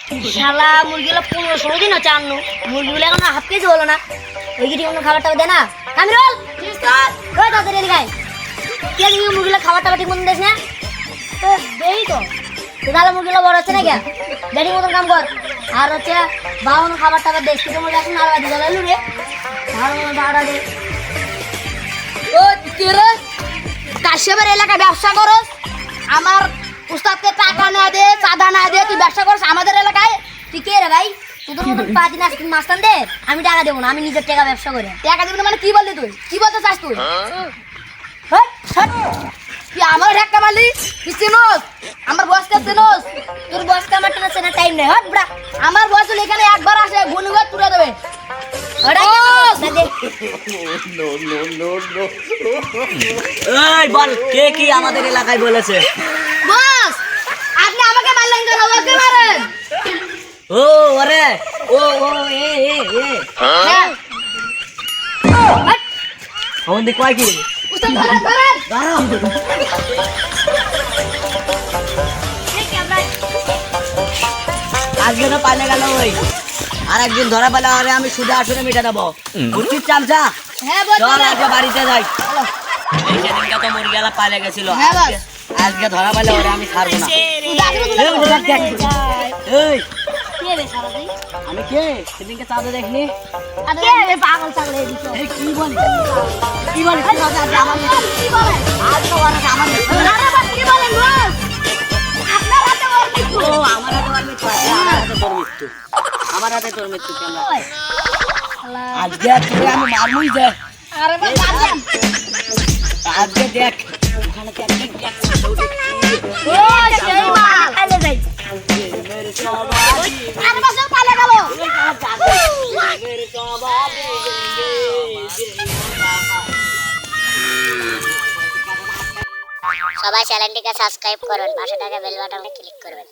শালা মুরগিগুলো 15-16 দিন হচ্ছে আনু, মুরগিগুলো এখন হাফ কেজি হলো না। ওই কি অন্য খাবারটা দে না কামিরুল, ওই তাড়াতাড়ি এদিকে আয়। কে দিকে মুরগিগুলো খাবারটা ঠিক মতন দিস না? তো দেই তো তাহলে মুরগিগুলো বড় হচ্ছে না কে? ডেডি মতন কাম কর। আর হচ্ছে বাউন খাবার টাবার দেশ তুই তোমার এখন আর বাদি গেল রে ভাড়া দে। ও কে রে? কাশেমের এলাকায় ব্যবসা করস, আমার উস্তাদকে টাকা না দে, চাঁদা না দে, তুই ব্যবসা করস আমাদের এলাকায়? তুই কে রে ভাই? তোদের মতন পাতি মাস্তান দে, আমি টাকা দেবো না, আমি নিজের টাকা ব্যবসা করে। টাকা দিবি না মানে কি বললি তুই? কি বলতে চাস তুই? হট হট, তুই আমার ধাক্কা মারলি? তুই চিনোস আমার বসকে চিনোস? তোর বসকে আমার টানা চেনার টাইম নেই। হট ব্রা, আমার বস হলে এখানে একবার আসে গুনগুন তুলে দেবে। এই বল, কে কি আমাদের এলাকায় বলেছে? বস আপনি আমাকে মারলেন কেন? ওকে মারেন। ও ওরে, ও ও এ এ এ হ্যাঁ আমাদের কয় কি? উস্তাদ ধরেন ধরেন। দাঁড়াও, আজকে তো পালে গেল ওই, আর একদিন ধরা পেলে আরে আমি সুদে আসলে মিটা দেবো, বুঝছিস চামচা? হ্যাঁ বস চল আজকে বাড়িতে যাই। এই সেদিনকে তো মুরগিওয়ালা পালে গেছিল, হ্যাঁ বস। আজকে ধরা পেলে ওরে আমি ছাড়বো না। এই, এই কে রে শালা তুই? আমি কে? সেদিনকে চাঁদে দেখনি? কে রে পাগল ছাগল এই দিছো? এই কি বলি, কি বলি? কি বলেন? আজ তো ওরা আমার আরে বাস কি বলেন বস? আপনার হাতে ওর মৃত্যু। ও আমার হাতে ওর মৃত্যু আছে, আমার হাতে তোর মৃত্যু, আমার হাতে তোর মৃত্যু কেমন? ওই শালা আজকে তোরে আমি মারমুই যে, আরে বাস বাদ আজকে দেখ ওখানে দেখ দেখ দেখ ও সেই মাল। আলে যাই। মেরে সবাই আরে বাস পালে গেল। মেরে সবাই সবাই চ্যানেলটিকে সাবস্ক্রাইব করুন, পাশে থাকা বেল বাটনে ক্লিক করবেন।